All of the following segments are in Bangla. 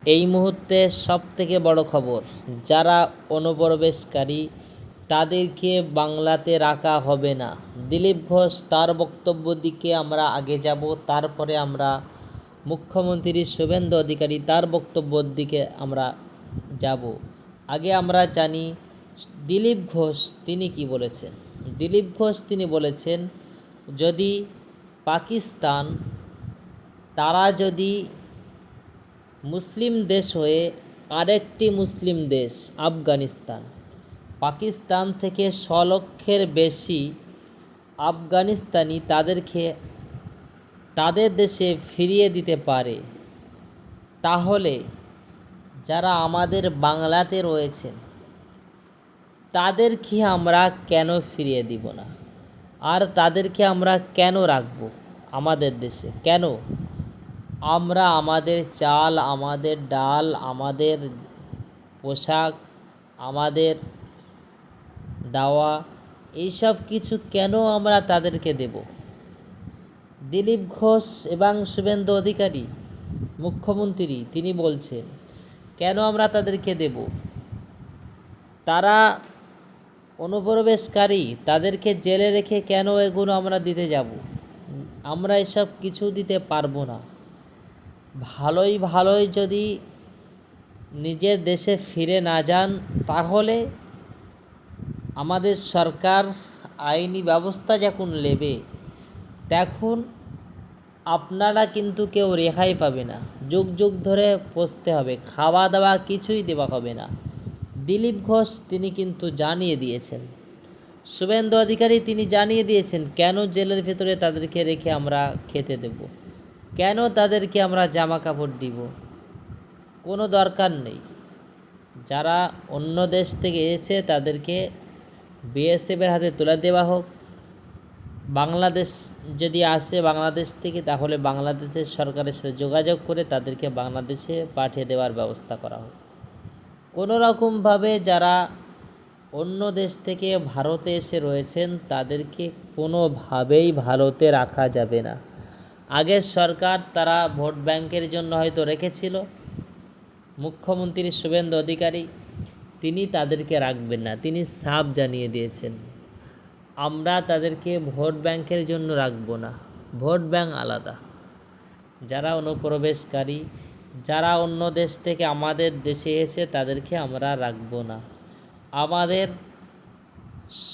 এই মুহূর্তে সবথেকে বড় খবর, যারা অনুপ্রবেশকারী তাদেরকে বাংলাতে রাখা হবে না। দিলীপ ঘোষ তার বক্তব্য দিকে আমরা আগে যাব, তারপরে আমরা মুখ্যমন্ত্রী শুভেন্দু অধিকারী তার বক্তব্যের দিকে আমরা যাব। আগে আমরা জানি দিলীপ ঘোষ তিনি কি বলেছেন। দিলীপ ঘোষ তিনি বলেছেন, যদি পাকিস্তান তারা যদি মুসলিম দেশ হয়ে আরেকটি মুসলিম দেশ আফগানিস্তান, পাকিস্তান থেকে 100 লক্ষের বেশি আফগানিস্তানি তাদেরকে তাদের দেশে ফিরিয়ে দিতে পারে, তাহলে যারা আমাদের বাংলাতে রয়েছেন তাদেরকে আমরা কেন ফিরিয়ে দিব না? আর তাদেরকে আমরা কেন রাখব আমাদের দেশে? কেন আমরা আমাদের চাল, আমাদের ডাল, আমাদের পোশাক, আমাদের দাওয়া এইসব কিছু কেন আমরা তাদেরকে দেব? দিলীপ ঘোষ এবং শুভেন্দু অধিকারী মুখ্যমন্ত্রী তিনি বলছেন, কেন আমরা তাদেরকে দেব? তারা অনুপ্রবেশকারী, তাদেরকে জেলে রেখে কেন এগুলো আমরা দিতে যাব? আমরা এসব কিছু দিতে পারবো না। ভালোই যদি নিজের দেশে ফিরে না যান, তাহলে আমাদের সরকার আইনি ব্যবস্থা যখন নেবে, তখন আপনারা কিন্তু কেউ রেহাই পাবে না। যুগ যুগ ধরে পচতে হবে, খাওয়া দাওয়া কিছুই দেওয়া হবে না। দিলীপ ঘোষ তিনি কিন্তু জানিয়ে দিয়েছেন, শুভেন্দু অধিকারী তিনি জানিয়ে দিয়েছেন, কেন জেলের ভেতরে তাদেরকে রেখে আমরা খেতে দেব, কেন তাদেরকে আমরা জামা কাপড় দিব? কোনো দরকার নেই। যারা অন্য দেশ থেকে এসেছে তাদেরকে বিএসএফের হাতে তুলে দেওয়া হোক। বাংলাদেশ যদি আসে বাংলাদেশ থেকে, তাহলে বাংলাদেশের সরকারের সাথে যোগাযোগ করে তাদেরকে বাংলাদেশে পাঠিয়ে দেওয়ার ব্যবস্থা করা হোক। কোনো রকমভাবে যারা অন্য দেশ থেকে ভারতে এসে রয়েছেন তাদেরকে কোনোভাবেই ভারতে রাখা যাবে না। আগের সরকার তারা ভোট ব্যাংকের জন্য হয়তো রেখেছিল, মুখ্যমন্ত্রী শুভেন্দু অধিকারী তিনি তাদেরকে রাখবেন না। তিনি সাফ জানিয়ে দিয়েছেন, আমরা তাদেরকে ভোট ব্যাংকের জন্য রাখব না। ভোট ব্যাংক আলাদা। যারা অনুপ্রবেশকারী, যারা অন্য দেশ থেকে আমাদের দেশে এসে তাদেরকে আমরা রাখব না। আমাদের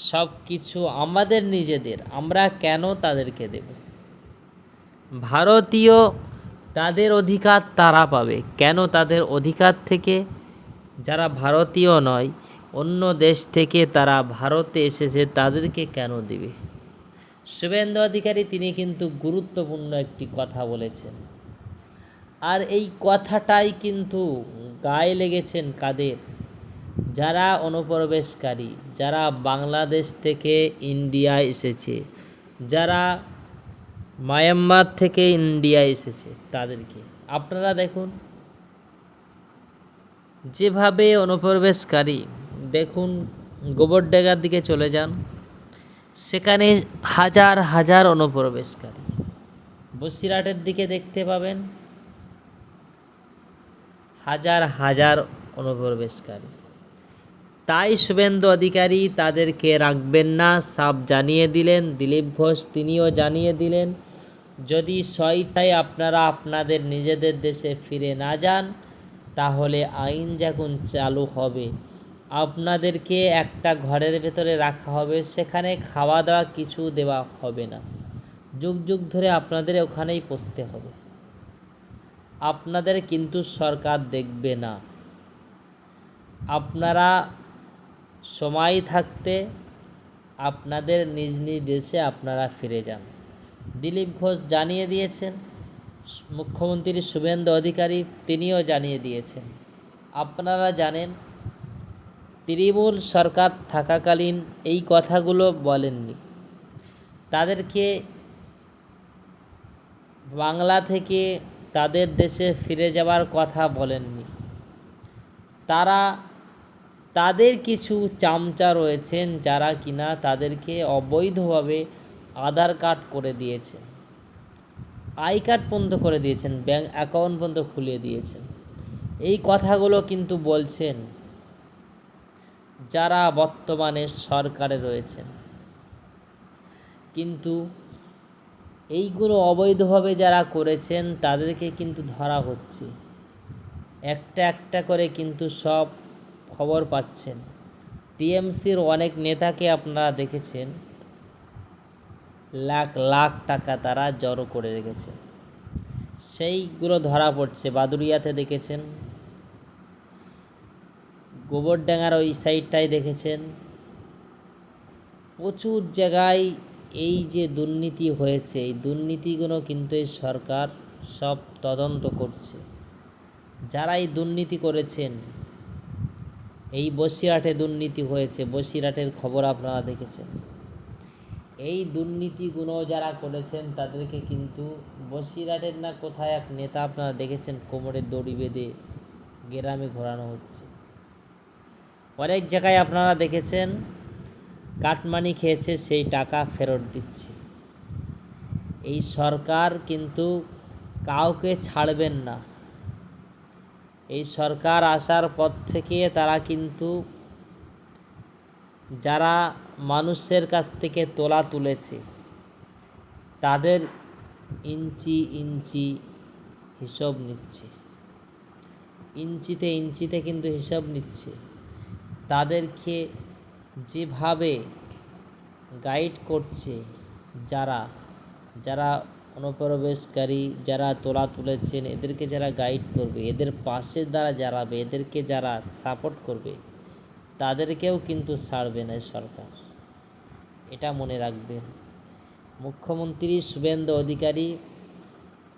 সব কিছু আমাদের নিজেদের, আমরা কেন তাদেরকে দেব? ভারতীয় তাদের অধিকার তারা পাবে, কেন তাদের অধিকার থেকে যারা ভারতীয় নয় অন্য দেশ থেকে তারা ভারতে এসেছে তাদেরকে কেন দেবে? শুভেন্দু অধিকারী তিনি কিন্তু গুরুত্বপূর্ণ একটি কথা বলেছেন, আর এই কথাটাই কিন্তু গায়ে লেগেছেন কাদের? যারা অনুপ্রবেশকারী, যারা বাংলাদেশ থেকে ইন্ডিয়ায় এসেছে, যারা মায়ানমার থেকে ইন্ডিয়ায় এসেছে তাদেরকে। আপনারা দেখুন যেভাবে অনুপ্রবেশকারী, দেখুন গোবরডাঙ্গার দিকে চলে যান, সেখানে হাজার হাজার অনুপ্রবেশকারী। বসিরহাটের দিকে দেখতে পাবেন হাজার হাজার অনুপ্রবেশকারী। তাই শুভেন্দু অধিকারী তাদেরকে রাখবেন না, সাফ জানিয়ে দিলেন। দিলীপ ঘোষ তিনিও জানিয়ে দিলেন, যদি সইতায় আপনারা আপনাদের নিজেদের দেশে ফিরে না যান, তাহলে আইন যখন চালু হবে আপনাদেরকে একটা ঘরের ভেতরে রাখা হবে, সেখানে খাওয়া দাওয়া কিছু দেওয়া হবে না। যুগ যুগ ধরে আপনাদের ওখানেই পচতে হবে। আপনাদের কিন্তু সরকার দেখবে না। আপনারা সময় থাকতে আপনাদের নিজ নিজ দেশে আপনারা ফিরে যান। দিলীপ ঘোষ জানিয়ে দিয়েছেন, মুখ্যমন্ত্রী শুভেন্দু অধিকারী তিনিও জানিয়ে দিয়েছেন। আপনারা জানেন তৃণমূল সরকার থাকাকালীন এই কথাগুলো বলেননি, তাদেরকে বাংলা থেকে তাদের দেশে ফিরে যাওয়ার কথা বলেননি। তাদের কিছু চামচা রয়েছেন যারা কিনা তাদেরকে অবৈধভাবে আধার কার্ড করে দিয়েছেন, আই কার্ড বন্ধ করে দিয়েছেন, ব্যাঙ্ক অ্যাকাউন্ট বন্ধ খুলিয়ে দিয়েছেন। এই কথাগুলো কিন্তু বলছেন যারা বর্তমানে সরকারে রয়েছেন, কিন্তু এইগুলো অবৈধভাবে যারা করেছেন তাদেরকে কিন্তু ধরা হচ্ছে। একটা একটা করে কিন্তু সব খবর পাচ্ছেন। টিএমসির অনেক নেতাকে আপনারা দেখেছেন, লাখ লাখ টাকা তারা জড়ো করে রেখেছে, সেইগুলো ধরা পড়ছে। বাদুড়িয়াতে দেখেছেন, গোবরডাঙ্গার ওই সাইডটায় দেখেছেন, প্রচুর জায়গায় এই যে দুর্নীতি হয়েছে, এই দুর্নীতিগুলো কিন্তু এই সরকার সব তদন্ত করছে। যারা এই দুর্নীতি করেছেন, এই বসিরহাটে দুর্নীতি হয়েছে, বসিরহাটের খবর আপনারা দেখেছেন। এই দুর্নীতিগুলো যারা করেছেন তাদেরকে কিন্তু বসিরহাটের না কোথায় এক নেতা আপনারা দেখেছেন কোমরে দড়ি বেঁধে গ্রামে ঘোরানো হচ্ছে। অনেক জায়গায় আপনারা দেখেছেন কাটমানি খেয়েছে, সেই টাকা ফেরত দিচ্ছে। এই সরকার কিন্তু কাউকে ছাড়বেন না। এই সরকার আসার পর থেকে তারা কিন্তু যারা মানুষের কাছ থেকে তোলা তুলেছে তাদের ইঞ্চি ইঞ্চি হিসাব নিচ্ছে, ইঞ্চিতে ইঞ্চিতে কিন্তু হিসাব নিচ্ছে। তাদেরকে যেভাবে গাইড করছে, যারা যারা অনুপ্রবেশকারী, যারা তোলা তুলেছেন, এদেরকে যারা গাইড করবে, এদের পাশে দ্বারা যারাবে, এদেরকে যারা সাপোর্ট করবে, তাদেরকেও কিন্তু ছাড়বে না সরকার। এটা মনে রাখবেন। মুখ্যমন্ত্রী শুভেন্দু অধিকারী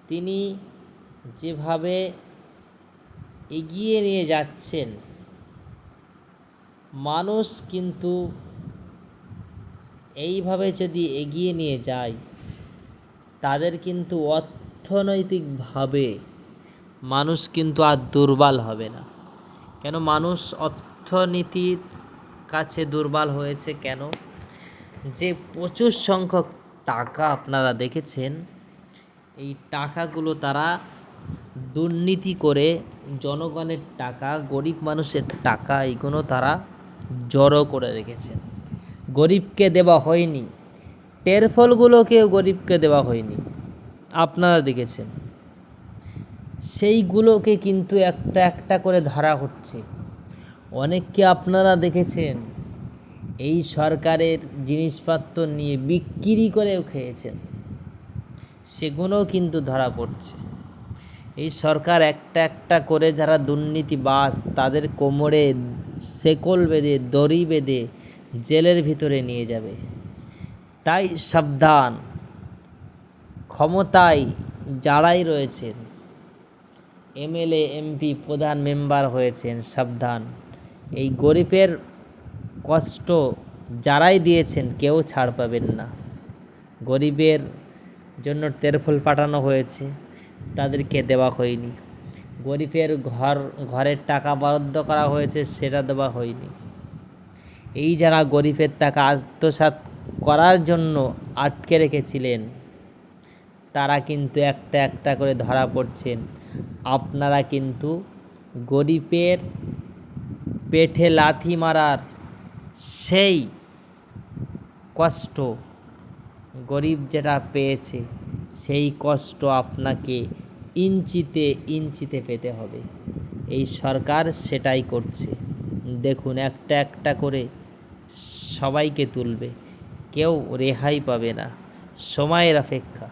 তিনি যেভাবে এগিয়ে নিয়ে যাচ্ছেন, মানুষ কিন্তু এইভাবে যদি এগিয়ে নিয়ে যায়, তাদের কিন্তু অর্থনৈতিকভাবে মানুষ কিন্তু আর দুর্বল হবে না। কেন মানুষ অর্থনীতির কাছে দুর্বল হয়েছে? কেন? যে প্রচুর সংখ্যক টাকা আপনারা দেখেছেন, এই টাকাগুলো তারা দুর্নীতি করে জনগণের টাকা, গরিব মানুষের টাকা, এইগুলো তারা জড়ো করে রেখেছেন। গরিবকে দেওয়া হয়নি, টের ফলগুলোকেও গরিবকে দেওয়া হয়নি, আপনারা দেখেছেন। সেইগুলোকে কিন্তু একটা একটা করে ধরা হচ্ছে। অনেককে আপনারা দেখেছেন এই সরকারের জিনিসপত্র নিয়ে বিক্রি করেও খেয়েছেন, সেগুলোও কিন্তু ধরা পড়ছে। এই সরকার একটা একটা করে যারা দুর্নীতিবাজ তাদের কোমরে শেকল বেঁধে, দড়ি বেঁধে জেলের ভিতরে নিয়ে যাবে। তাই সাবধান। ক্ষমতায় যারাই রয়েছেন, এমএলএ, এমপি, প্রধান মেম্বার হয়েছেন, সাবধান। এই গরিবের কষ্ট যারাই দিয়েছেন কেউ ছাড় পাবেন না। গরিবের জন্য তেরফল পাঠানো হয়েছে, তাদেরকে দেওয়া হয়নি। গরিবের ঘরের টাকা বরাদ্দ করা হয়েছে, সেটা দেওয়া হয়নি। এই যারা গরিবের টাকা আত্মসাৎ করার জন্য আটকে রেখেছিলেন, তারা কিন্তু একটা একটা করে ধরা পড়ছেন। আপনারা কিন্তু গরিবের পেটে লাথি মারার সেই কষ্ট, গরিব যেটা পেয়েছে সেই কষ্ট আপনাকে ইঞ্চিতে ইঞ্চিতে পেতে হবে। এই সরকার সেটাই করছে। দেখুন, একটা একটা করে সবাইকে তুলবে, কেউ রেহাই পাবে না। সময়ের অপেক্ষা।